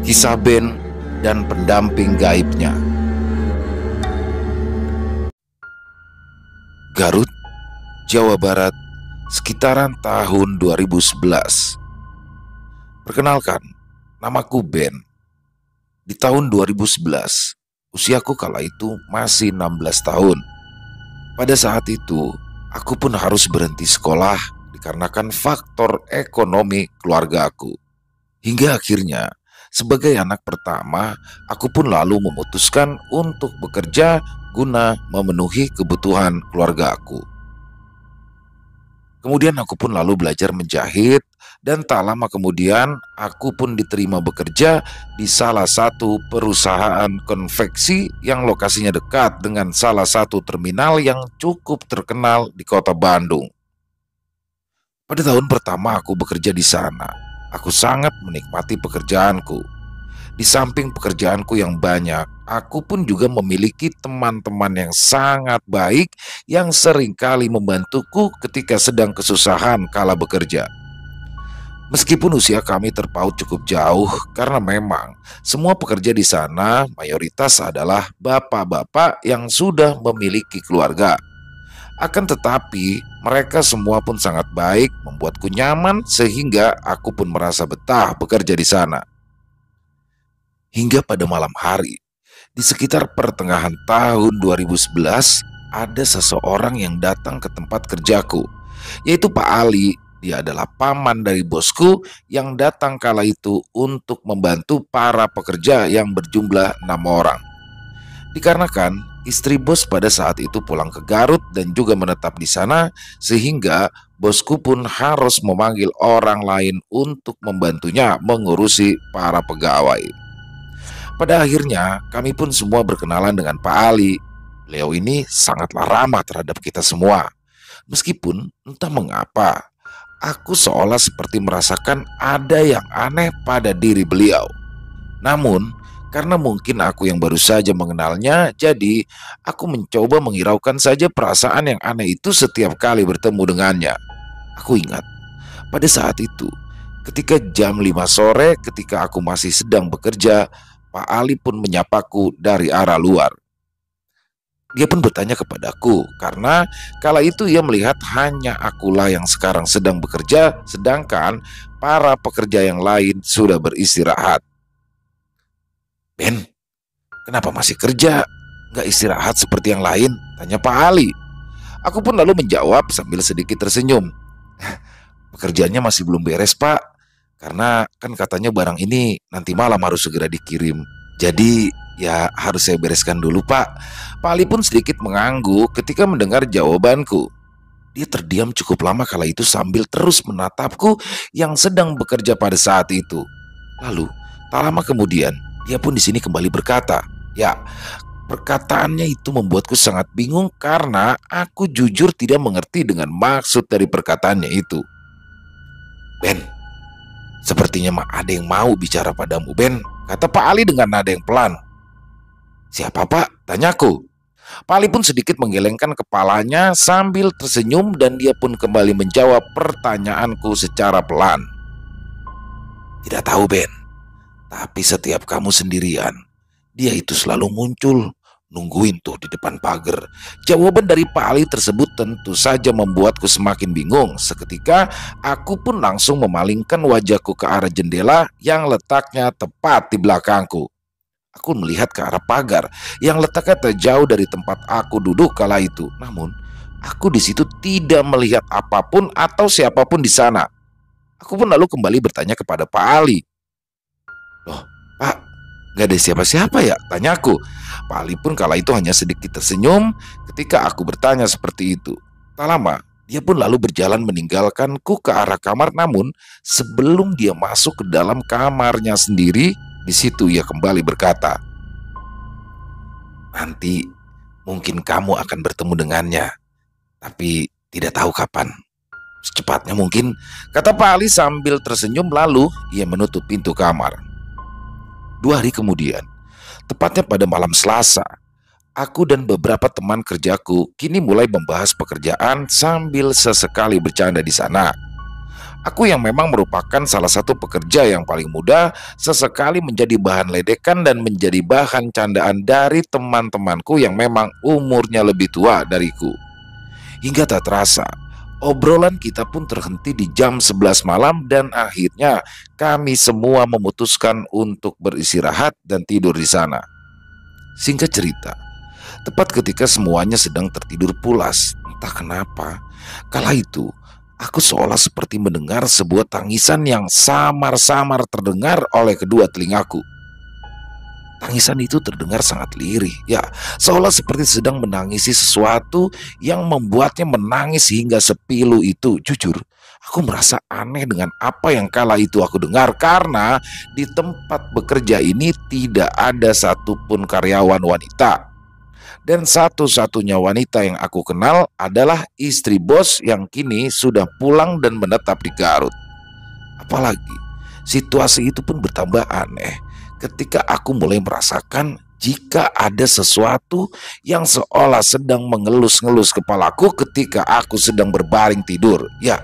Kisah Ben dan pendamping gaibnya. Garut, Jawa Barat, sekitaran tahun 2011. Perkenalkan, namaku Ben. Di tahun 2011, usiaku kala itu masih 16 tahun. Pada saat itu, aku pun harus berhenti sekolah dikarenakan faktor ekonomi keluarga aku. Hingga akhirnya, sebagai anak pertama, aku pun lalu memutuskan untuk bekerja guna memenuhi kebutuhan keluarga aku. Kemudian aku pun lalu belajar menjahit, dan tak lama kemudian aku pun diterima bekerja di salah satu perusahaan konveksi yang lokasinya dekat dengan salah satu terminal yang cukup terkenal di kota Bandung. Pada tahun pertama aku bekerja di sana, aku sangat menikmati pekerjaanku. Di samping pekerjaanku yang banyak, aku pun juga memiliki teman-teman yang sangat baik yang seringkali membantuku ketika sedang kesusahan kala bekerja. Meskipun usia kami terpaut cukup jauh karena memang semua pekerja di sana mayoritas adalah bapak-bapak yang sudah memiliki keluarga. Akan tetapi, mereka semua pun sangat baik, membuatku nyaman sehingga aku pun merasa betah bekerja di sana. Hingga pada malam hari, di sekitar pertengahan tahun 2011, ada seseorang yang datang ke tempat kerjaku, yaitu Pak Ali. Dia adalah paman dari bosku yang datang kala itu untuk membantu para pekerja yang berjumlah 6 orang. Dikarenakan istri bos pada saat itu pulang ke Garut dan juga menetap di sana, sehingga bosku pun harus memanggil orang lain untuk membantunya mengurusi para pegawai. Pada akhirnya kami pun semua berkenalan dengan Pak Ali. Beliau ini sangatlah ramah terhadap kita semua. Meskipun entah mengapa, aku seolah seperti merasakan ada yang aneh pada diri beliau. Namun, karena mungkin aku yang baru saja mengenalnya, jadi aku mencoba menghiraukan saja perasaan yang aneh itu setiap kali bertemu dengannya. Aku ingat, pada saat itu, ketika jam 5 sore ketika aku masih sedang bekerja, Pak Ali pun menyapaku dari arah luar. Dia pun bertanya kepadaku karena kala itu ia melihat hanya akulah yang sekarang sedang bekerja, sedangkan para pekerja yang lain sudah beristirahat. Ben, kenapa masih kerja? Gak istirahat seperti yang lain? Tanya Pak Ali. Aku pun lalu menjawab sambil sedikit tersenyum. Pekerjaannya masih belum beres, Pak. Karena kan katanya barang ini nanti malam harus segera dikirim. Jadi ya harus saya bereskan dulu, Pak. Pak Ali pun sedikit mengangguk ketika mendengar jawabanku. Dia terdiam cukup lama kala itu sambil terus menatapku yang sedang bekerja pada saat itu. Lalu tak lama kemudian dia pun di sini kembali berkata, ya, perkataannya itu membuatku sangat bingung karena aku jujur tidak mengerti dengan maksud dari perkataannya itu. Ben, sepertinya ada yang mau bicara padamu, Ben, kata Pak Ali dengan nada yang pelan. Siapa, Pak? Tanyaku. Pak Ali pun sedikit menggelengkan kepalanya sambil tersenyum dan dia pun kembali menjawab pertanyaanku secara pelan. Tidak tahu, Ben. Tapi setiap kamu sendirian, dia itu selalu muncul, nungguin tuh di depan pagar. Jawaban dari Pak Ali tersebut tentu saja membuatku semakin bingung. Seketika aku pun langsung memalingkan wajahku ke arah jendela yang letaknya tepat di belakangku. Aku melihat ke arah pagar yang letaknya tak jauh dari tempat aku duduk kala itu. Namun, aku di situ tidak melihat apapun atau siapapun di sana. Aku pun lalu kembali bertanya kepada Pak Ali. Loh, Pak, gak ada siapa-siapa ya? Tanyaku. Pak Ali pun kala itu hanya sedikit tersenyum ketika aku bertanya seperti itu. Tak lama, dia pun lalu berjalan meninggalkanku ke arah kamar. Namun, sebelum dia masuk ke dalam kamarnya sendiri, di situ ia kembali berkata, nanti mungkin kamu akan bertemu dengannya, tapi tidak tahu kapan. Secepatnya mungkin, kata Pak Ali sambil tersenyum. Lalu ia menutup pintu kamar. 2 hari kemudian, tepatnya pada malam Selasa, aku dan beberapa teman kerjaku kini mulai membahas pekerjaan sambil sesekali bercanda di sana. Aku yang memang merupakan salah satu pekerja yang paling muda, sesekali menjadi bahan ledekan dan menjadi bahan candaan dari teman-temanku yang memang umurnya lebih tua dariku. Hingga tak terasa, obrolan kita pun terhenti di jam 11 malam dan akhirnya kami semua memutuskan untuk beristirahat dan tidur di sana. Singkat cerita, tepat ketika semuanya sedang tertidur pulas, entah kenapa, kala itu aku seolah seperti mendengar sebuah tangisan yang samar-samar terdengar oleh kedua telingaku. Tangisan itu terdengar sangat lirih, ya, seolah seperti sedang menangisi sesuatu yang membuatnya menangis hingga sepilu itu. Jujur, aku merasa aneh dengan apa yang kala itu aku dengar karena di tempat bekerja ini tidak ada satupun karyawan wanita. Dan satu-satunya wanita yang aku kenal adalah istri bos yang kini sudah pulang dan menetap di Garut. Apalagi, situasi itu pun bertambah aneh ketika aku mulai merasakan jika ada sesuatu yang seolah sedang mengelus-ngelus kepalaku ketika aku sedang berbaring tidur. Ya,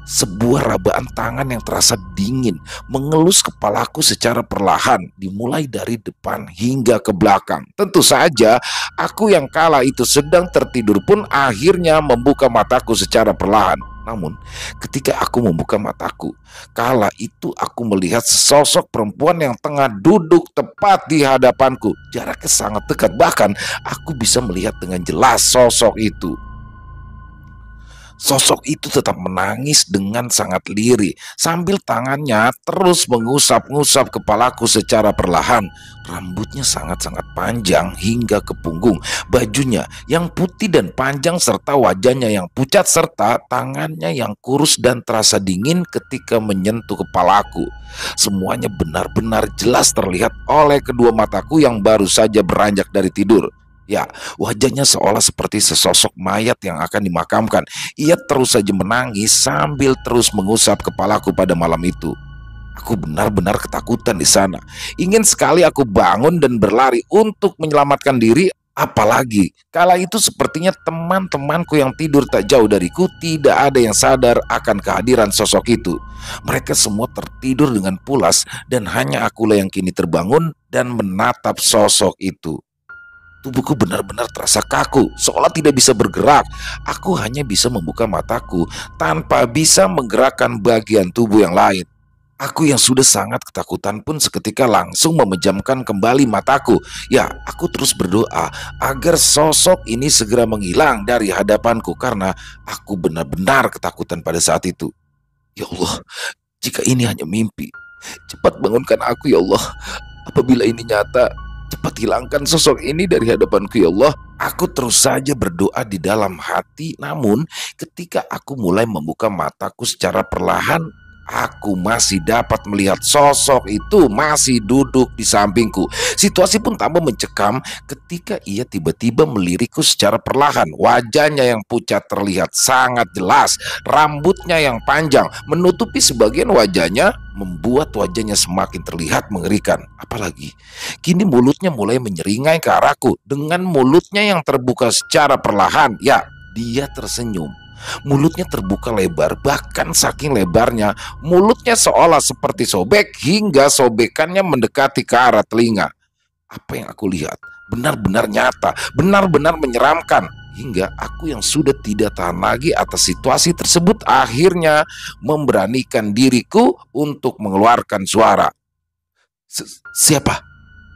sebuah rabaan tangan yang terasa dingin mengelus kepalaku secara perlahan, dimulai dari depan hingga ke belakang. Tentu saja, aku yang kala itu sedang tertidur pun akhirnya membuka mataku secara perlahan. Namun, ketika aku membuka mataku, kala itu aku melihat sesosok perempuan yang tengah duduk tepat di hadapanku. Jaraknya sangat dekat, bahkan aku bisa melihat dengan jelas sosok itu. Sosok itu tetap menangis dengan sangat lirih sambil tangannya terus mengusap-ngusap kepalaku secara perlahan. Rambutnya sangat-sangat panjang hingga ke punggung, bajunya yang putih dan panjang serta wajahnya yang pucat serta tangannya yang kurus dan terasa dingin ketika menyentuh kepalaku. Semuanya benar-benar jelas terlihat oleh kedua mataku yang baru saja beranjak dari tidur. Ya, wajahnya seolah seperti sesosok mayat yang akan dimakamkan. Ia terus saja menangis sambil terus mengusap kepalaku pada malam itu. Aku benar-benar ketakutan di sana. Ingin sekali aku bangun dan berlari untuk menyelamatkan diri. Apalagi kala itu sepertinya teman-temanku yang tidur tak jauh dariku tidak ada yang sadar akan kehadiran sosok itu. Mereka semua tertidur dengan pulas dan hanya akulah yang kini terbangun dan menatap sosok itu. Tubuhku benar-benar terasa kaku, seolah tidak bisa bergerak. Aku hanya bisa membuka mataku tanpa bisa menggerakkan bagian tubuh yang lain. Aku yang sudah sangat ketakutan pun seketika langsung memejamkan kembali mataku. Ya, aku terus berdoa agar sosok ini segera menghilang dari hadapanku karena aku benar-benar ketakutan pada saat itu. Ya Allah, jika ini hanya mimpi, cepat bangunkan aku ya Allah. Apabila ini nyata, cepat hilangkan sosok ini dari hadapanku ya Allah. Aku terus saja berdoa di dalam hati. Namun ketika aku mulai membuka mataku secara perlahan, aku masih dapat melihat sosok itu masih duduk di sampingku. Situasi pun tambah mencekam ketika ia tiba-tiba melirikku secara perlahan. Wajahnya yang pucat terlihat sangat jelas. Rambutnya yang panjang menutupi sebagian wajahnya, membuat wajahnya semakin terlihat mengerikan. Apalagi kini mulutnya mulai menyeringai ke arahku. Dengan mulutnya yang terbuka secara perlahan, ya, dia tersenyum. Mulutnya terbuka lebar, bahkan saking lebarnya mulutnya seolah seperti sobek hingga sobekannya mendekati ke arah telinga. Apa yang aku lihat benar-benar nyata, benar-benar menyeramkan, hingga aku yang sudah tidak tahan lagi atas situasi tersebut akhirnya memberanikan diriku untuk mengeluarkan suara. Siapa?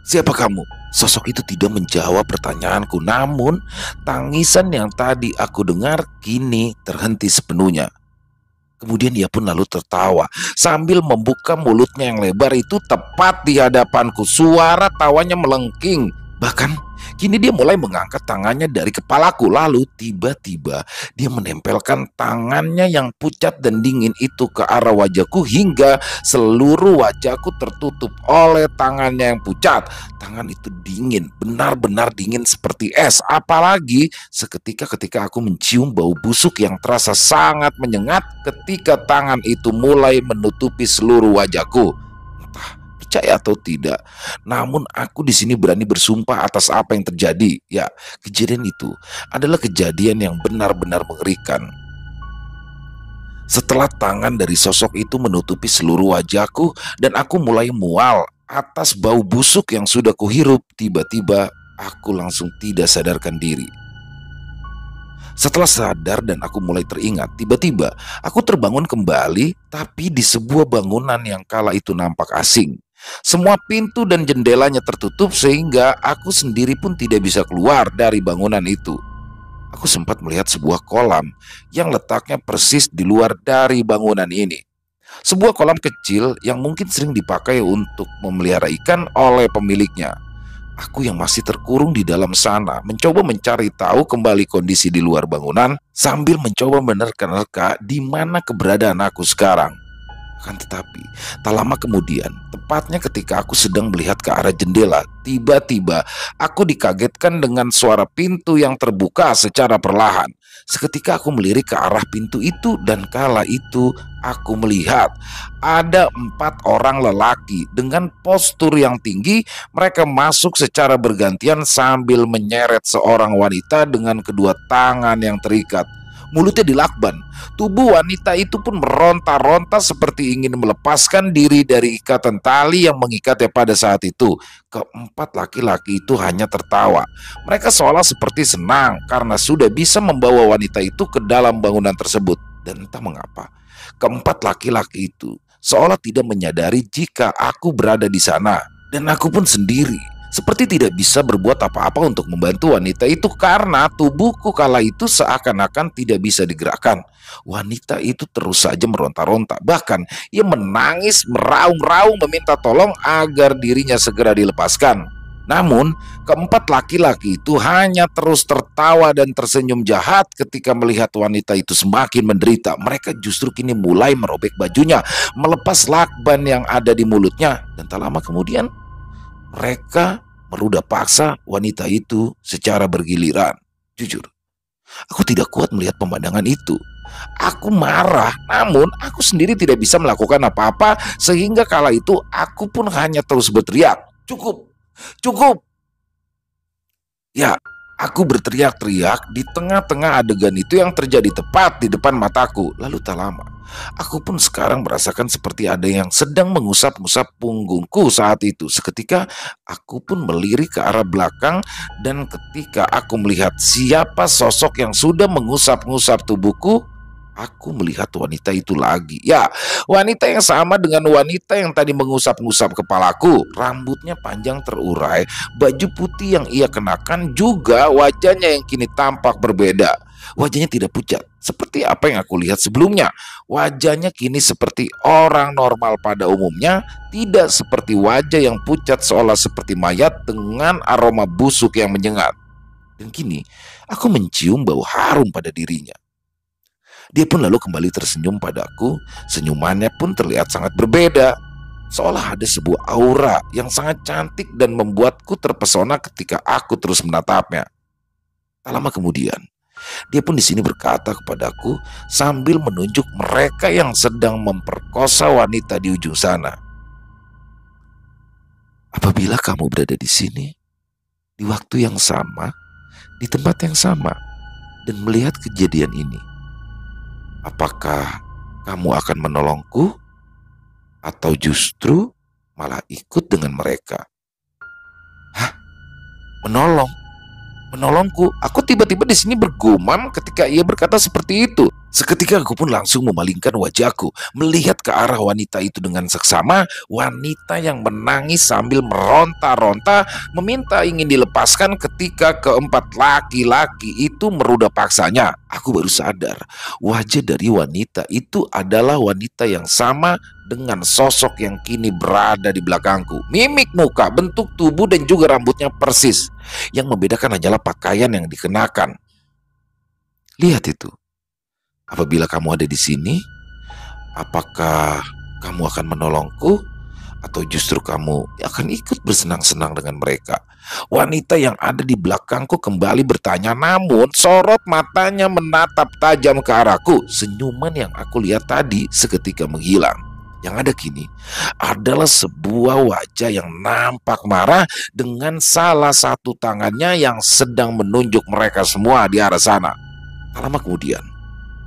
Siapa kamu? Sosok itu tidak menjawab pertanyaanku, namun tangisan yang tadi aku dengar kini terhenti sepenuhnya. Kemudian ia pun lalu tertawa sambil membuka mulutnya yang lebar itu tepat di hadapanku. Suara tawanya melengking. Bahkan kini dia mulai mengangkat tangannya dari kepalaku. Lalu tiba-tiba dia menempelkan tangannya yang pucat dan dingin itu ke arah wajahku hingga seluruh wajahku tertutup oleh tangannya yang pucat. Tangan itu dingin, benar-benar dingin seperti es. Apalagi seketika ketika aku mencium bau busuk yang terasa sangat menyengat ketika tangan itu mulai menutupi seluruh wajahku. Entah percaya atau tidak, namun aku di sini berani bersumpah atas apa yang terjadi. Ya, kejadian itu adalah kejadian yang benar-benar mengerikan. Setelah tangan dari sosok itu menutupi seluruh wajahku dan aku mulai mual atas bau busuk yang sudah kuhirup, tiba-tiba aku langsung tidak sadarkan diri. Setelah sadar dan aku mulai teringat, tiba-tiba aku terbangun kembali, tapi di sebuah bangunan yang kala itu nampak asing. Semua pintu dan jendelanya tertutup sehingga aku sendiri pun tidak bisa keluar dari bangunan itu. Aku sempat melihat sebuah kolam yang letaknya persis di luar dari bangunan ini. Sebuah kolam kecil yang mungkin sering dipakai untuk memelihara ikan oleh pemiliknya. Aku yang masih terkurung di dalam sana mencoba mencari tahu kembali kondisi di luar bangunan sambil mencoba menerka-nerka di mana keberadaan aku sekarang. Akan tetapi, tak lama kemudian, tepatnya ketika aku sedang melihat ke arah jendela, tiba-tiba aku dikagetkan dengan suara pintu yang terbuka secara perlahan. Seketika aku melirik ke arah pintu itu dan kala itu aku melihat ada 4 orang lelaki dengan postur yang tinggi. Mereka masuk secara bergantian sambil menyeret seorang wanita dengan kedua tangan yang terikat. Mulutnya dilakban. Tubuh wanita itu pun meronta-ronta seperti ingin melepaskan diri dari ikatan tali yang mengikatnya pada saat itu. Keempat laki-laki itu hanya tertawa. Mereka seolah seperti senang karena sudah bisa membawa wanita itu ke dalam bangunan tersebut. Dan entah mengapa, keempat laki-laki itu seolah tidak menyadari jika aku berada di sana. Dan aku pun sendiri seperti tidak bisa berbuat apa-apa untuk membantu wanita itu karena tubuhku kala itu seakan-akan tidak bisa digerakkan. Wanita itu terus saja meronta-ronta. Bahkan ia menangis, meraung-raung meminta tolong agar dirinya segera dilepaskan. Namun, keempat laki-laki itu hanya terus tertawa dan tersenyum jahat ketika melihat wanita itu semakin menderita. Mereka justru kini mulai merobek bajunya, melepas lakban yang ada di mulutnya. Dan tak lama kemudian, mereka merudah paksa wanita itu secara bergiliran. Jujur, aku tidak kuat melihat pemandangan itu. Aku marah, namun aku sendiri tidak bisa melakukan apa-apa sehingga kala itu aku pun hanya terus berteriak, "Cukup, cukup!" Ya, aku berteriak-teriak di tengah-tengah adegan itu yang terjadi tepat di depan mataku. Lalu tak lama, aku pun sekarang merasakan seperti ada yang sedang mengusap-ngusap punggungku saat itu. Seketika aku pun melirik ke arah belakang dan ketika aku melihat siapa sosok yang sudah mengusap-ngusap tubuhku, aku melihat wanita itu lagi. Ya, wanita yang sama dengan wanita yang tadi mengusap-ngusap kepalaku. Rambutnya panjang terurai, baju putih yang ia kenakan juga wajahnya yang kini tampak berbeda. Wajahnya tidak pucat seperti apa yang aku lihat sebelumnya. Wajahnya kini seperti orang normal pada umumnya, tidak seperti wajah yang pucat seolah seperti mayat dengan aroma busuk yang menyengat. Dan kini aku mencium bau harum pada dirinya. Dia pun lalu kembali tersenyum padaku. Senyumannya pun terlihat sangat berbeda, seolah ada sebuah aura yang sangat cantik dan membuatku terpesona ketika aku terus menatapnya. Tak lama kemudian, dia pun di sini berkata kepadaku sambil menunjuk mereka yang sedang memperkosa wanita di ujung sana. "Apabila kamu berada di sini, di waktu yang sama, di tempat yang sama, dan melihat kejadian ini, apakah kamu akan menolongku atau justru malah ikut dengan mereka?" Hah? Menolong? Menolongku? Aku tiba-tiba di sini bergumam ketika ia berkata seperti itu. Seketika aku pun langsung memalingkan wajahku, melihat ke arah wanita itu dengan seksama. Wanita yang menangis sambil meronta-ronta meminta ingin dilepaskan ketika keempat laki-laki itu merudah paksanya. Aku baru sadar wajah dari wanita itu adalah wanita yang sama dengan sosok yang kini berada di belakangku. Mimik muka, bentuk tubuh dan juga rambutnya persis. Yang membedakan hanyalah pakaian yang dikenakan. Lihat itu. Apabila kamu ada di sini, apakah kamu akan menolongku atau justru kamu akan ikut bersenang-senang dengan mereka? Wanita yang ada di belakangku kembali bertanya, namun sorot matanya menatap tajam ke arahku. Senyuman yang aku lihat tadi seketika menghilang. Yang ada kini adalah sebuah wajah yang nampak marah dengan salah satu tangannya yang sedang menunjuk mereka semua di arah sana. Tak lama kemudian,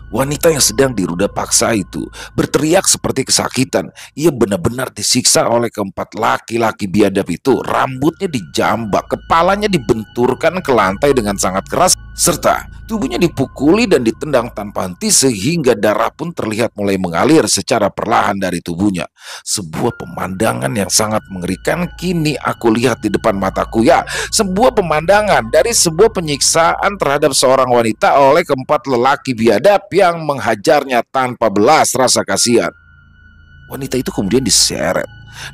Wanita yang sedang diruda paksa itu berteriak seperti kesakitan. Ia benar-benar disiksa oleh keempat laki-laki biadab itu. Rambutnya dijambak, kepalanya dibenturkan ke lantai dengan sangat keras, serta tubuhnya dipukuli dan ditendang tanpa henti sehingga darah pun terlihat mulai mengalir secara perlahan dari tubuhnya. Sebuah pemandangan yang sangat mengerikan kini aku lihat di depan mataku, ya. Sebuah pemandangan dari sebuah penyiksaan terhadap seorang wanita oleh keempat lelaki biadab yang menghajarnya tanpa belas rasa kasihan. Wanita itu kemudian diseret.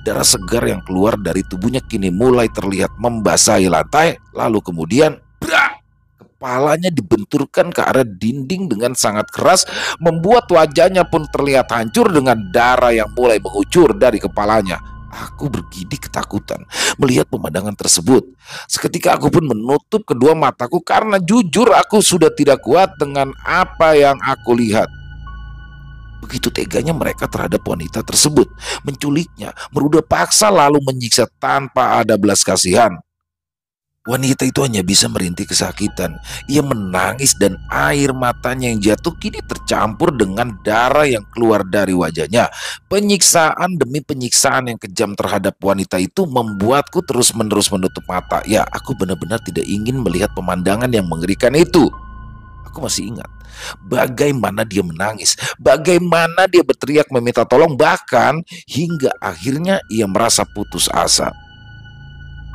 Darah segar yang keluar dari tubuhnya kini mulai terlihat membasahi lantai. Lalu kemudian brak! Kepalanya dibenturkan ke arah dinding dengan sangat keras, membuat wajahnya pun terlihat hancur dengan darah yang mulai mengucur dari kepalanya. Aku bergidik ketakutan melihat pemandangan tersebut. Seketika aku pun menutup kedua mataku karena jujur aku sudah tidak kuat dengan apa yang aku lihat. Begitu teganya mereka terhadap wanita tersebut, menculiknya, meruda paksa lalu menyiksa tanpa ada belas kasihan. Wanita itu hanya bisa merintih kesakitan. Ia menangis dan air matanya yang jatuh kini tercampur dengan darah yang keluar dari wajahnya. Penyiksaan demi penyiksaan yang kejam terhadap wanita itu membuatku terus-menerus menutup mata. Ya, aku benar-benar tidak ingin melihat pemandangan yang mengerikan itu. Aku masih ingat bagaimana dia menangis, bagaimana dia berteriak meminta tolong, bahkan hingga akhirnya ia merasa putus asa.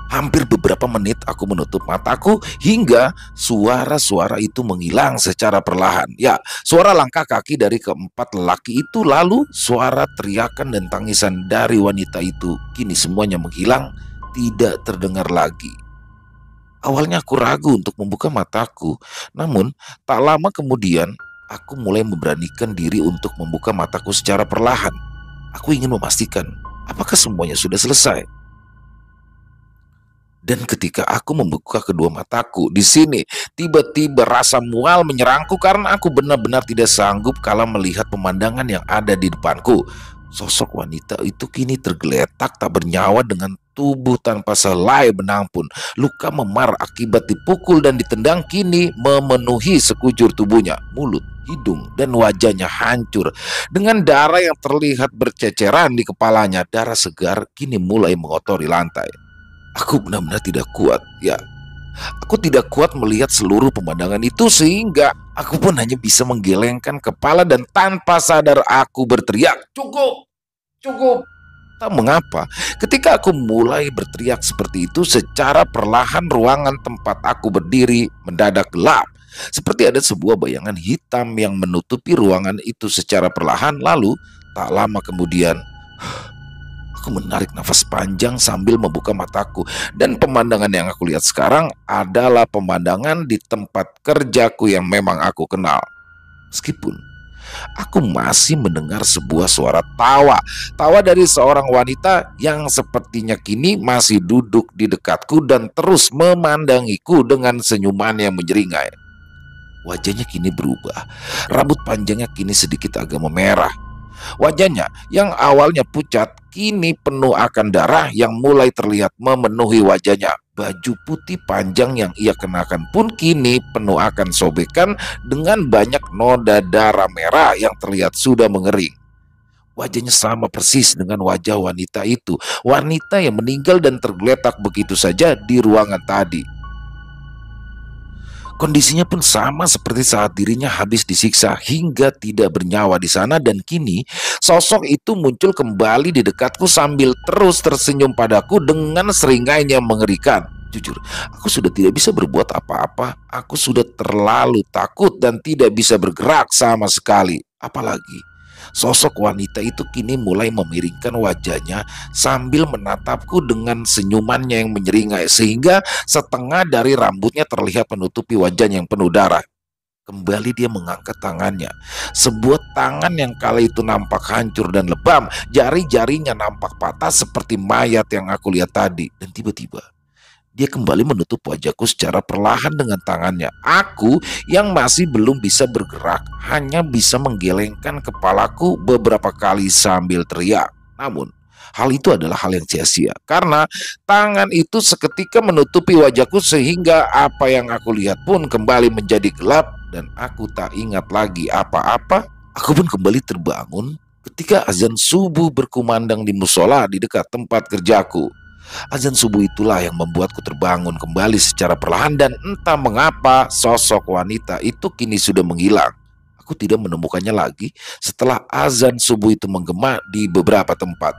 Hampir beberapa menit aku menutup mataku hingga suara-suara itu menghilang secara perlahan. Ya, suara langkah kaki dari keempat lelaki itu, lalu suara teriakan dan tangisan dari wanita itu. Kini semuanya menghilang, tidak terdengar lagi. Awalnya aku ragu untuk membuka mataku, namun tak lama kemudian aku mulai memberanikan diri untuk membuka mataku secara perlahan. Aku ingin memastikan apakah semuanya sudah selesai. Dan ketika aku membuka kedua mataku, di sini tiba-tiba rasa mual menyerangku karena aku benar-benar tidak sanggup kala melihat pemandangan yang ada di depanku. Sosok wanita itu kini tergeletak tak bernyawa dengan tubuh tanpa selai benang pun. Luka memar akibat dipukul dan ditendang kini memenuhi sekujur tubuhnya. Mulut, hidung, dan wajahnya hancur dengan darah yang terlihat berceceran di kepalanya. Darah segar kini mulai mengotori lantai. Aku benar-benar tidak kuat, ya. Aku tidak kuat melihat seluruh pemandangan itu sehingga aku pun hanya bisa menggelengkan kepala dan tanpa sadar aku berteriak, "Cukup! Cukup!" Tak mengapa, ketika aku mulai berteriak seperti itu, secara perlahan ruangan tempat aku berdiri mendadak gelap. Seperti ada sebuah bayangan hitam yang menutupi ruangan itu secara perlahan. Lalu, tak lama kemudian, aku menarik nafas panjang sambil membuka mataku, dan pemandangan yang aku lihat sekarang adalah pemandangan di tempat kerjaku yang memang aku kenal. Meskipun aku masih mendengar sebuah suara tawa dari seorang wanita yang sepertinya kini masih duduk di dekatku dan terus memandangiku dengan senyuman yang menyeringai. Wajahnya kini berubah, rambut panjangnya kini sedikit agak memerah. Wajahnya yang awalnya pucat kini penuh akan darah yang mulai terlihat memenuhi wajahnya. Baju putih panjang yang ia kenakan pun kini penuh akan sobekan dengan banyak noda darah merah yang terlihat sudah mengering. Wajahnya sama persis dengan wajah wanita itu, wanita yang meninggal dan tergeletak begitu saja di ruangan tadi. Kondisinya pun sama seperti saat dirinya habis disiksa hingga tidak bernyawa di sana, dan kini sosok itu muncul kembali di dekatku sambil terus tersenyum padaku dengan seringainya mengerikan. Jujur, aku sudah tidak bisa berbuat apa-apa. Aku sudah terlalu takut dan tidak bisa bergerak sama sekali. Apalagi sosok wanita itu kini mulai memiringkan wajahnya sambil menatapku dengan senyumannya yang menyeringai sehingga setengah dari rambutnya terlihat menutupi wajahnya yang penuh darah. Kembali dia mengangkat tangannya, sebuah tangan yang kala itu nampak hancur dan lebam. Jari-jarinya nampak patah seperti mayat yang aku lihat tadi. Dan tiba-tiba dia kembali menutup wajahku secara perlahan dengan tangannya. Aku yang masih belum bisa bergerak hanya bisa menggelengkan kepalaku beberapa kali sambil teriak. Namun hal itu adalah hal yang sia-sia karena tangan itu seketika menutupi wajahku sehingga apa yang aku lihat pun kembali menjadi gelap dan aku tak ingat lagi apa-apa. Aku pun kembali terbangun ketika azan subuh berkumandang di musola di dekat tempat kerjaku. Azan subuh itulah yang membuatku terbangun kembali secara perlahan, dan entah mengapa sosok wanita itu kini sudah menghilang. Aku tidak menemukannya lagi setelah azan subuh itu menggema di beberapa tempat.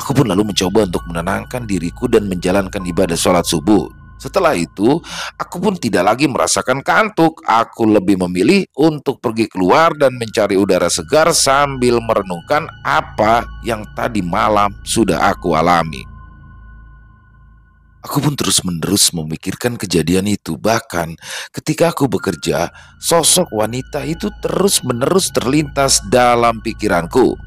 Aku pun lalu mencoba untuk menenangkan diriku dan menjalankan ibadah sholat subuh. Setelah itu, aku pun tidak lagi merasakan kantuk. Aku lebih memilih untuk pergi keluar dan mencari udara segar sambil merenungkan apa yang tadi malam sudah aku alami. Aku pun terus-menerus memikirkan kejadian itu. Bahkan ketika aku bekerja, sosok wanita itu terus-menerus terlintas dalam pikiranku.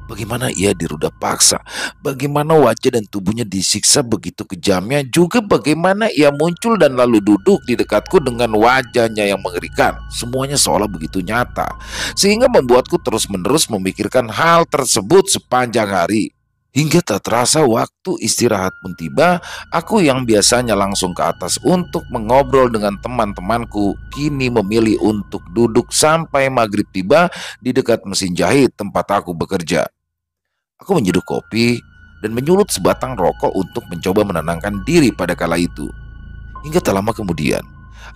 Bagaimana ia diruda paksa, bagaimana wajah dan tubuhnya disiksa begitu kejamnya, juga bagaimana ia muncul dan lalu duduk di dekatku dengan wajahnya yang mengerikan. Semuanya seolah begitu nyata, sehingga membuatku terus-menerus memikirkan hal tersebut sepanjang hari. Hingga tak terasa waktu istirahat pun tiba, aku yang biasanya langsung ke atas untuk mengobrol dengan teman-temanku, kini memilih untuk duduk sampai maghrib tiba di dekat mesin jahit tempat aku bekerja. Aku menyeduh kopi dan menyulut sebatang rokok untuk mencoba menenangkan diri pada kala itu. Hingga tak lama kemudian,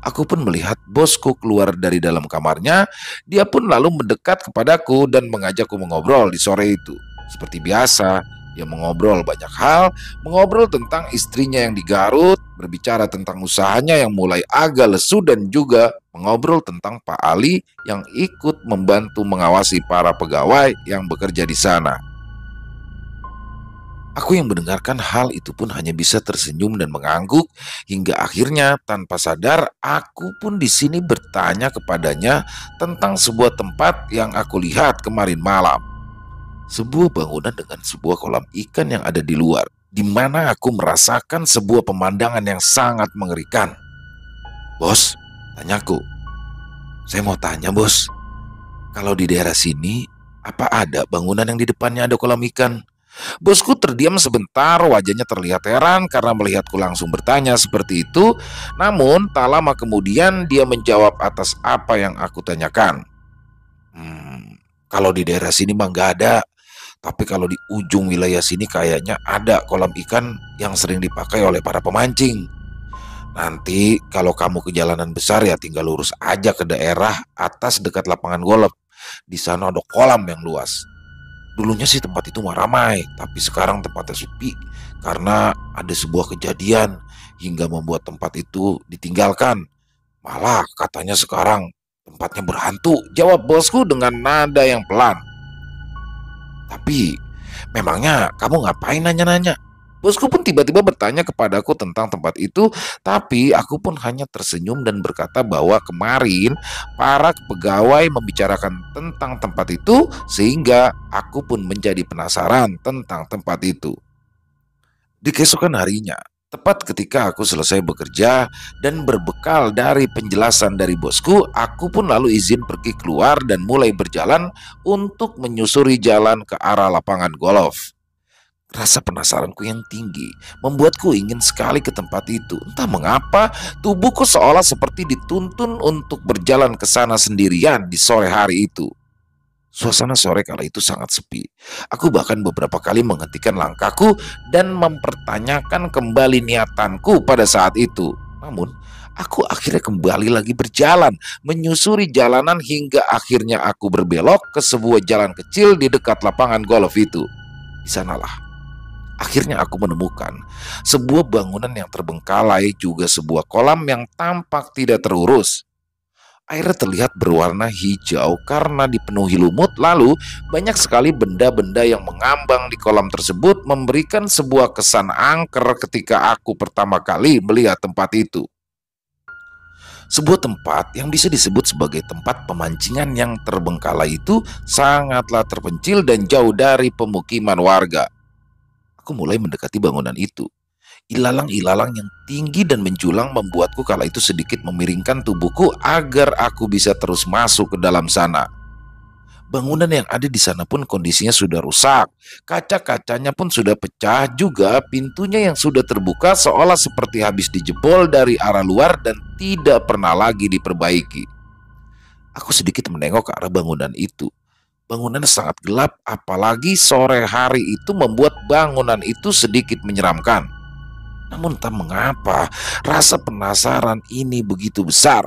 aku pun melihat bosku keluar dari dalam kamarnya. Dia pun lalu mendekat kepadaku dan mengajakku mengobrol di sore itu. Seperti biasa, dia mengobrol banyak hal, mengobrol tentang istrinya yang di Garut, berbicara tentang usahanya yang mulai agak lesu, dan juga mengobrol tentang Pak Ali yang ikut membantu mengawasi para pegawai yang bekerja di sana. Aku yang mendengarkan hal itu pun hanya bisa tersenyum dan mengangguk, hingga akhirnya tanpa sadar aku pun di sini bertanya kepadanya tentang sebuah tempat yang aku lihat kemarin malam. Sebuah bangunan dengan sebuah kolam ikan yang ada di luar, di mana aku merasakan sebuah pemandangan yang sangat mengerikan. "Bos," tanyaku. "Saya mau tanya, bos, kalau di daerah sini, apa ada bangunan yang di depannya ada kolam ikan?" Bosku terdiam sebentar, wajahnya terlihat heran karena melihatku langsung bertanya seperti itu. Namun tak lama kemudian dia menjawab atas apa yang aku tanyakan. Kalau di daerah sini mah nggak ada. Tapi kalau di ujung wilayah sini kayaknya ada kolam ikan yang sering dipakai oleh para pemancing. Nanti kalau kamu ke jalanan besar ya tinggal lurus aja ke daerah atas dekat lapangan golf. Di sana ada kolam yang luas. Dulunya sih tempat itu mah ramai, tapi sekarang tempatnya sepi karena ada sebuah kejadian hingga membuat tempat itu ditinggalkan. Malah katanya sekarang tempatnya berhantu, jawab bosku dengan nada yang pelan. "Tapi memangnya kamu ngapain nanya-nanya?" Bosku pun tiba-tiba bertanya kepadaku tentang tempat itu, tapi aku pun hanya tersenyum dan berkata bahwa kemarin para pegawai membicarakan tentang tempat itu, sehingga aku pun menjadi penasaran tentang tempat itu. Di keesokan harinya, tepat ketika aku selesai bekerja dan berbekal dari penjelasan dari bosku, aku pun lalu izin pergi keluar dan mulai berjalan untuk menyusuri jalan ke arah lapangan golf. Rasa penasaranku yang tinggi membuatku ingin sekali ke tempat itu. Entah mengapa, tubuhku seolah seperti dituntun untuk berjalan ke sana sendirian di sore hari itu. Suasana sore kala itu sangat sepi. Aku bahkan beberapa kali menghentikan langkahku dan mempertanyakan kembali niatanku pada saat itu. Namun, aku akhirnya kembali lagi berjalan, menyusuri jalanan hingga akhirnya aku berbelok ke sebuah jalan kecil di dekat lapangan golf itu. Di sanalah akhirnya aku menemukan sebuah bangunan yang terbengkalai, juga sebuah kolam yang tampak tidak terurus. Airnya terlihat berwarna hijau karena dipenuhi lumut, lalu banyak sekali benda-benda yang mengambang di kolam tersebut memberikan sebuah kesan angker ketika aku pertama kali melihat tempat itu. Sebuah tempat yang bisa disebut sebagai tempat pemancingan yang terbengkalai itu sangatlah terpencil dan jauh dari pemukiman warga. Aku mulai mendekati bangunan itu. Ilalang-ilalang yang tinggi dan menjulang membuatku kala itu sedikit memiringkan tubuhku agar aku bisa terus masuk ke dalam sana. Bangunan yang ada di sana pun kondisinya sudah rusak. Kaca-kacanya pun sudah pecah juga, pintunya yang sudah terbuka seolah seperti habis dijebol dari arah luar dan tidak pernah lagi diperbaiki. Aku sedikit menengok ke arah bangunan itu. Bangunan sangat gelap, apalagi sore hari itu membuat bangunan itu sedikit menyeramkan. Namun entah mengapa, rasa penasaran ini begitu besar.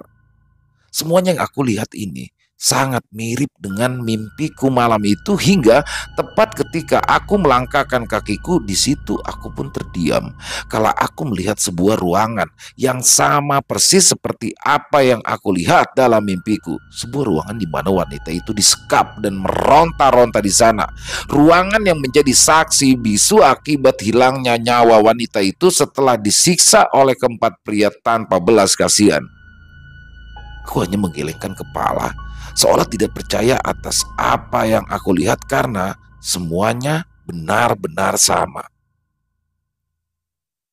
Semuanya yang aku lihat ini sangat mirip dengan mimpiku malam itu hingga tepat ketika aku melangkahkan kakiku di situ aku pun terdiam kala aku melihat sebuah ruangan yang sama persis seperti apa yang aku lihat dalam mimpiku. Sebuah ruangan di mana wanita itu disekap dan meronta-ronta di sana. Ruangan yang menjadi saksi bisu akibat hilangnya nyawa wanita itu setelah disiksa oleh keempat pria tanpa belas kasihan. Aku hanya menggelengkan kepala, seolah tidak percaya atas apa yang aku lihat karena semuanya benar-benar sama.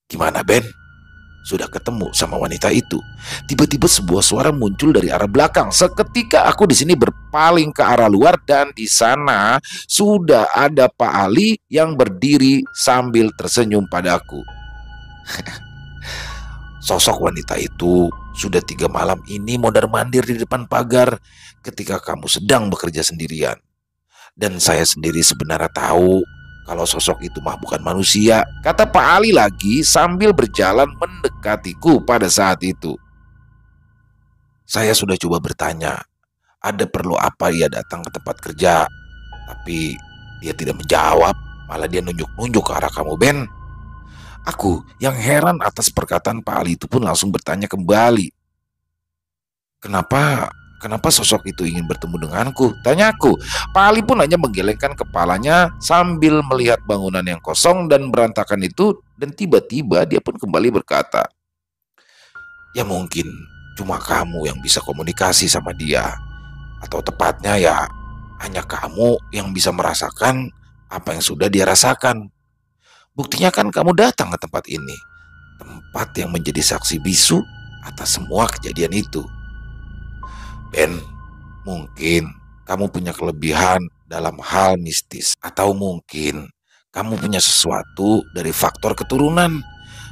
Gimana, Ben? Sudah ketemu sama wanita itu? Tiba-tiba sebuah suara muncul dari arah belakang. Seketika aku di sini berpaling ke arah luar dan di sana sudah ada Pak Ali yang berdiri sambil tersenyum padaku. Sosok wanita itu sudah 3 malam ini mondar-mandir di depan pagar ketika kamu sedang bekerja sendirian. Dan saya sendiri sebenarnya tahu kalau sosok itu mah bukan manusia, kata Pak Ali lagi sambil berjalan mendekatiku pada saat itu. Saya sudah coba bertanya, ada perlu apa ia datang ke tempat kerja? Tapi dia tidak menjawab, malah dia nunjuk-nunjuk ke arah kamu, Ben. Aku yang heran atas perkataan Pak Ali itu pun langsung bertanya kembali. Kenapa sosok itu ingin bertemu denganku? Tanyaku. Pak Ali pun hanya menggelengkan kepalanya sambil melihat bangunan yang kosong dan berantakan itu. Dan tiba-tiba dia pun kembali berkata, ya mungkin cuma kamu yang bisa komunikasi sama dia. Atau tepatnya ya hanya kamu yang bisa merasakan apa yang sudah dia rasakan. Buktinya kan kamu datang ke tempat ini, tempat yang menjadi saksi bisu atas semua kejadian itu. Ben, mungkin kamu punya kelebihan dalam hal mistis, atau mungkin kamu punya sesuatu dari faktor keturunan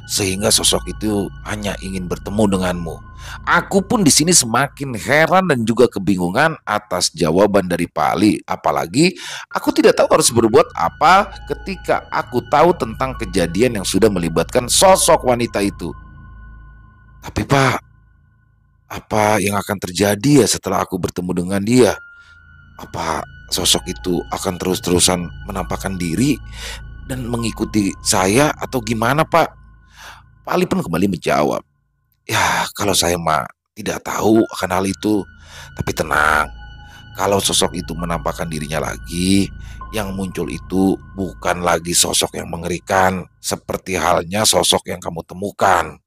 sehingga sosok itu hanya ingin bertemu denganmu. Aku pun di sini semakin heran dan juga kebingungan atas jawaban dari Pak Ali. Apalagi aku tidak tahu harus berbuat apa ketika aku tahu tentang kejadian yang sudah melibatkan sosok wanita itu. Tapi Pak, apa yang akan terjadi ya setelah aku bertemu dengan dia? Apa sosok itu akan terus-terusan menampakkan diri dan mengikuti saya atau gimana Pak? Pak Ali pun kembali menjawab, ya kalau saya mah tidak tahu akan hal itu. Tapi tenang, kalau sosok itu menampakkan dirinya lagi, yang muncul itu bukan lagi sosok yang mengerikan seperti halnya sosok yang kamu temukan.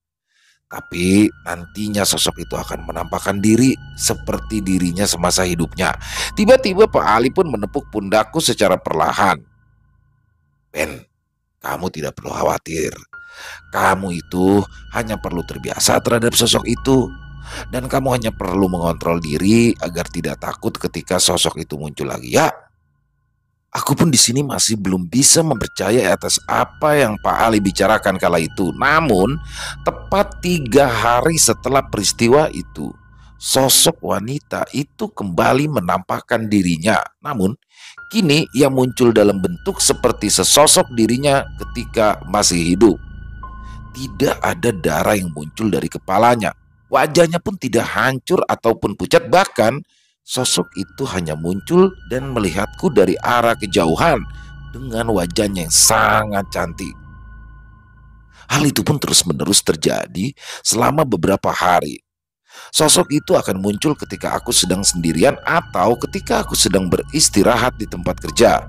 Tapi nantinya sosok itu akan menampakkan diri seperti dirinya semasa hidupnya. Tiba-tiba Pak Ali pun menepuk pundakku secara perlahan. Ben, kamu tidak perlu khawatir. Kamu itu hanya perlu terbiasa terhadap sosok itu. Dan kamu hanya perlu mengontrol diri agar tidak takut ketika sosok itu muncul lagi ya. Aku pun di sini masih belum bisa mempercayai atas apa yang Pak Ali bicarakan kala itu. Namun, tepat 3 hari setelah peristiwa itu, sosok wanita itu kembali menampakkan dirinya. Namun, kini ia muncul dalam bentuk seperti sesosok dirinya ketika masih hidup. Tidak ada darah yang muncul dari kepalanya. Wajahnya pun tidak hancur ataupun pucat, bahkan sosok itu hanya muncul dan melihatku dari arah kejauhan dengan wajahnya yang sangat cantik. Hal itu pun terus-menerus terjadi selama beberapa hari. Sosok itu akan muncul ketika aku sedang sendirian atau ketika aku sedang beristirahat di tempat kerja.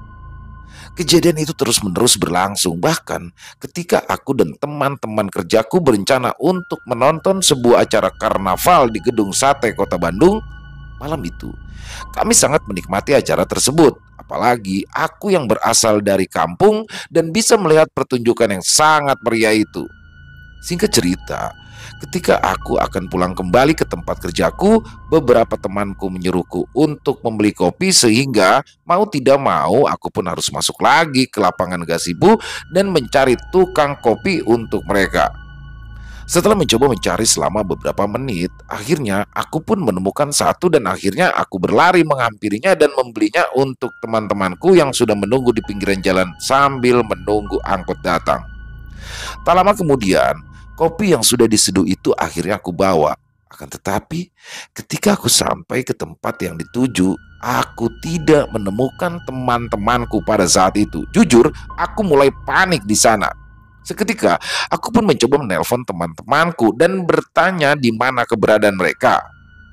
Kejadian itu terus-menerus berlangsung, bahkan ketika aku dan teman-teman kerjaku berencana untuk menonton sebuah acara karnaval di Gedung Sate Kota Bandung. Malam itu, kami sangat menikmati acara tersebut. Apalagi aku yang berasal dari kampung dan bisa melihat pertunjukan yang sangat meriah itu. Singkat cerita, Ketika aku akan pulang kembali ke tempat kerjaku, beberapa temanku menyuruhku untuk membeli kopi sehingga mau tidak mau aku pun harus masuk lagi ke lapangan gazebo dan mencari tukang kopi untuk mereka. Setelah mencoba mencari selama beberapa menit, akhirnya aku pun menemukan satu dan akhirnya aku berlari menghampirinya dan membelinya untuk teman-temanku yang sudah menunggu di pinggiran jalan sambil menunggu angkot datang. Tak lama kemudian, kopi yang sudah diseduh itu akhirnya aku bawa. Akan tetapi, ketika aku sampai ke tempat yang dituju, aku tidak menemukan teman-temanku pada saat itu. Jujur, aku mulai panik di sana. Seketika, aku pun mencoba menelpon teman-temanku dan bertanya di mana keberadaan mereka.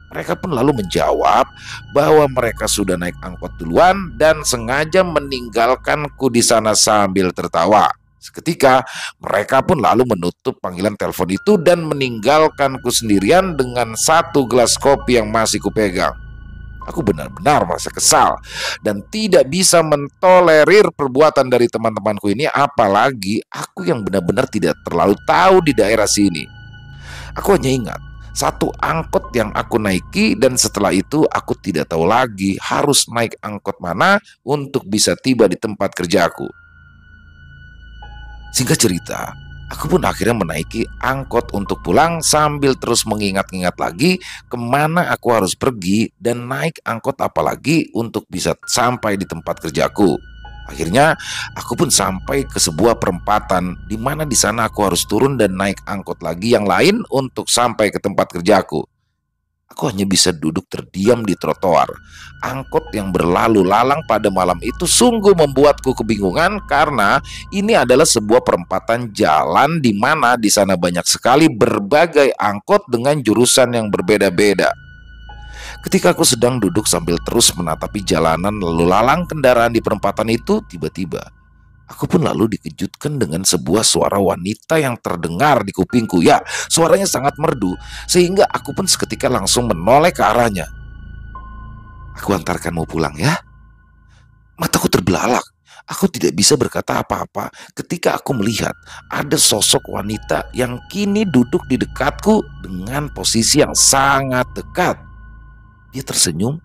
Mereka pun lalu menjawab bahwa mereka sudah naik angkot duluan dan sengaja meninggalkanku di sana sambil tertawa. Seketika, mereka pun lalu menutup panggilan telepon itu dan meninggalkanku sendirian dengan satu gelas kopi yang masih kupegang. Aku benar-benar merasa kesal dan tidak bisa mentolerir perbuatan dari teman-temanku ini, apalagi aku yang benar-benar tidak terlalu tahu di daerah sini. Aku hanya ingat satu angkot yang aku naiki dan setelah itu aku tidak tahu lagi harus naik angkot mana untuk bisa tiba di tempat kerjaku. Singkat cerita, aku pun akhirnya menaiki angkot untuk pulang sambil terus mengingat-ingat lagi kemana aku harus pergi dan naik angkot apalagi untuk bisa sampai di tempat kerjaku. Akhirnya aku pun sampai ke sebuah perempatan di mana di sana aku harus turun dan naik angkot lagi yang lain untuk sampai ke tempat kerjaku. Aku hanya bisa duduk terdiam di trotoar. Angkot yang berlalu lalang pada malam itu sungguh membuatku kebingungan karena ini adalah sebuah perempatan jalan di mana di sana banyak sekali berbagai angkot dengan jurusan yang berbeda-beda. Ketika aku sedang duduk sambil terus menatapi jalanan lalu lalang kendaraan di perempatan itu, tiba-tiba aku pun lalu dikejutkan dengan sebuah suara wanita yang terdengar di kupingku. Ya, suaranya sangat merdu sehingga aku pun seketika langsung menoleh ke arahnya. Aku antarkanmu pulang ya. Mataku terbelalak. Aku tidak bisa berkata apa-apa ketika aku melihat ada sosok wanita yang kini duduk di dekatku dengan posisi yang sangat dekat. Dia tersenyum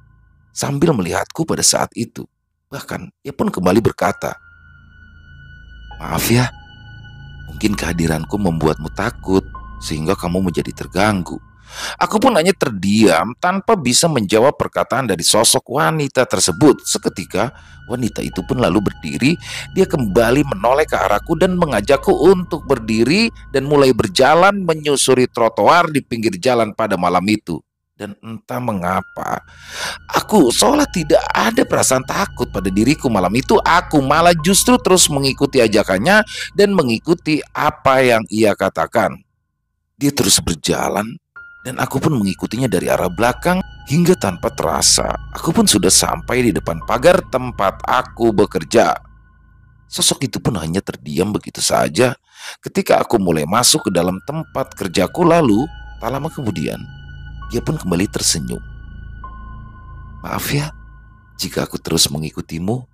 sambil melihatku pada saat itu. Bahkan ia pun kembali berkata, "Maaf ya, mungkin kehadiranku membuatmu takut sehingga kamu menjadi terganggu." Aku pun hanya terdiam tanpa bisa menjawab perkataan dari sosok wanita tersebut. Seketika wanita itu pun lalu berdiri. Dia kembali menoleh ke arahku dan mengajakku untuk berdiri dan mulai berjalan menyusuri trotoar di pinggir jalan pada malam itu. Dan entah mengapa aku seolah tidak ada perasaan takut pada diriku malam itu. Aku malah justru terus mengikuti ajakannya dan mengikuti apa yang ia katakan. Dia terus berjalan dan aku pun mengikutinya dari arah belakang hingga tanpa terasa aku pun sudah sampai di depan pagar tempat aku bekerja. Sosok itu pun hanya terdiam begitu saja ketika aku mulai masuk ke dalam tempat kerjaku. Lalu tak lama kemudian dia pun kembali tersenyum. "Maaf ya jika aku terus mengikutimu."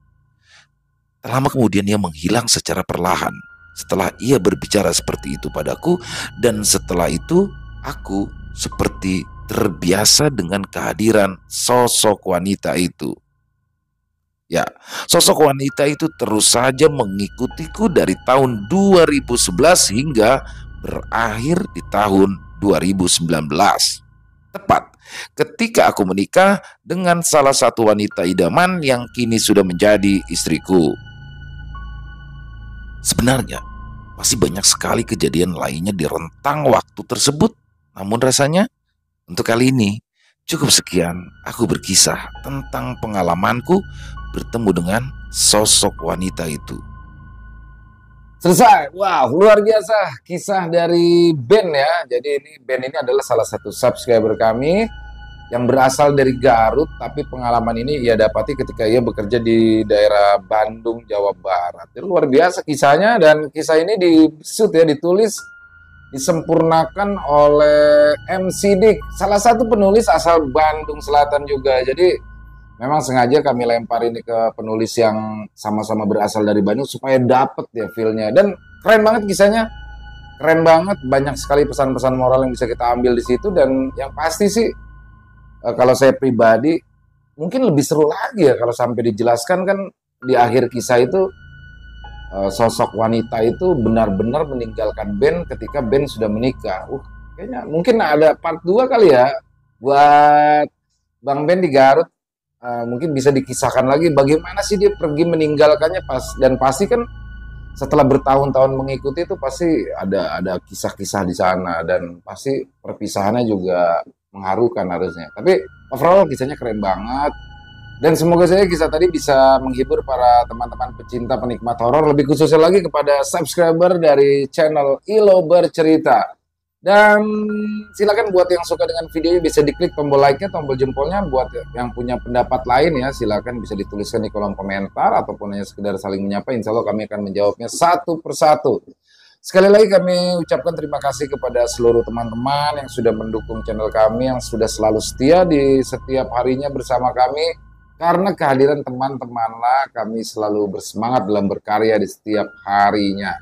Tak lama kemudian ia menghilang secara perlahan setelah ia berbicara seperti itu padaku, dan setelah itu aku seperti terbiasa dengan kehadiran sosok wanita itu. Ya, sosok wanita itu terus saja mengikutiku dari tahun 2011 hingga berakhir di tahun 2019. Tepat ketika aku menikah dengan salah satu wanita idaman yang kini sudah menjadi istriku. Sebenarnya masih banyak sekali kejadian lainnya di rentang waktu tersebut. Namun rasanya untuk kali ini cukup sekian aku berkisah tentang pengalamanku bertemu dengan sosok wanita itu. Selesai. Wow, luar biasa kisah dari Ben ya. Jadi Ben ini adalah salah satu subscriber kami yang berasal dari Garut, tapi pengalaman ini ia dapati ketika ia bekerja di daerah Bandung, Jawa Barat. Jadi luar biasa kisahnya, dan kisah ini ditulis, disempurnakan oleh MC Dik, salah satu penulis asal Bandung Selatan juga. Jadi memang sengaja kami lempar ini ke penulis yang sama-sama berasal dari Bandung supaya dapet ya feel-nya. Dan keren banget kisahnya. keren banget, banyak sekali pesan-pesan moral yang bisa kita ambil di situ. Dan yang pasti sih, kalau saya pribadi mungkin lebih seru lagi ya kalau sampai dijelaskan kan di akhir kisah itu, sosok wanita itu benar-benar meninggalkan Ben ketika Ben sudah menikah. Kayaknya mungkin ada part 2 kali ya buat Bang Ben di Garut. Mungkin bisa dikisahkan lagi bagaimana sih dia pergi meninggalkannya dan pasti kan setelah bertahun-tahun mengikuti itu pasti ada kisah-kisah di sana, dan pasti perpisahannya juga mengharukan harusnya. Tapi overall kisahnya keren banget. Dan semoga saja kisah tadi bisa menghibur para teman-teman pecinta penikmat horor, lebih khususnya lagi kepada subscriber dari channel Ilo Bercerita. Dan silakan buat yang suka dengan videonya bisa diklik tombol like-nya, tombol jempolnya. Buat yang punya pendapat lain ya, silakan bisa dituliskan di kolom komentar ataupun hanya sekedar saling menyapa. Insya Allah kami akan menjawabnya satu persatu. Sekali lagi kami ucapkan terima kasih kepada seluruh teman-teman yang sudah mendukung channel kami, yang sudah selalu setia di setiap harinya bersama kami. Karena kehadiran teman-temanlah kami selalu bersemangat dalam berkarya di setiap harinya.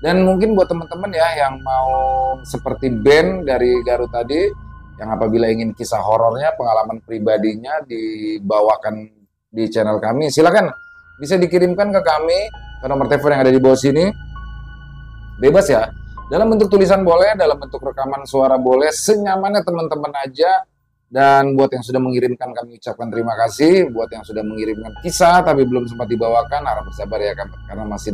Dan mungkin buat teman-teman ya yang mau seperti Ben dari Garut tadi, yang apabila ingin kisah horornya, pengalaman pribadinya dibawakan di channel kami, silakan bisa dikirimkan ke kami ke nomor telepon yang ada di bawah sini. Bebas ya, dalam bentuk tulisan boleh, dalam bentuk rekaman suara boleh, senyamannya teman-teman aja. Dan buat yang sudah mengirimkan kami ucapkan terima kasih. Buat yang sudah mengirimkan kisah tapi belum sempat dibawakan, harap bersabar ya, karena masih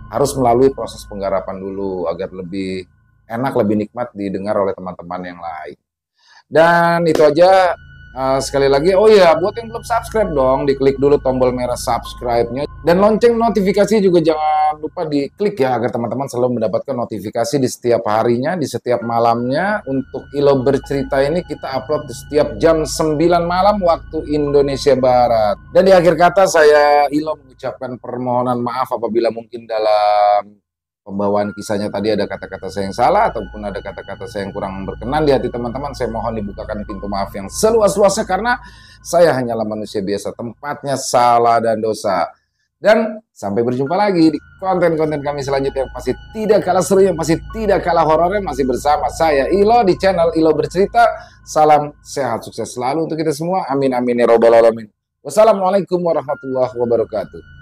harus melalui proses penggarapan dulu agar lebih enak, lebih nikmat didengar oleh teman-teman yang lain. Dan itu aja. Sekali lagi, oh ya, buat yang belum subscribe dong, diklik dulu tombol merah subscribe-nya. Dan lonceng notifikasi juga jangan lupa diklik ya, agar teman-teman selalu mendapatkan notifikasi di setiap harinya, di setiap malamnya. Untuk Ilo Bercerita ini kita upload di setiap jam 9 malam waktu Indonesia Barat. Dan di akhir kata saya Ilo mengucapkan permohonan maaf apabila mungkin dalam pembawaan kisahnya tadi ada kata-kata saya yang salah ataupun ada kata-kata saya yang kurang berkenan di hati teman-teman. Saya mohon dibukakan pintu maaf yang seluas-luasnya, karena saya hanyalah manusia biasa, tempatnya salah dan dosa. Dan sampai berjumpa lagi di konten-konten kami selanjutnya yang pasti tidak kalah seru, yang pasti tidak kalah horornya, masih bersama saya Ilo di channel Ilo Bercerita. Salam sehat sukses selalu untuk kita semua, amin amin ya robbal alamin. Wassalamualaikum warahmatullahi wabarakatuh.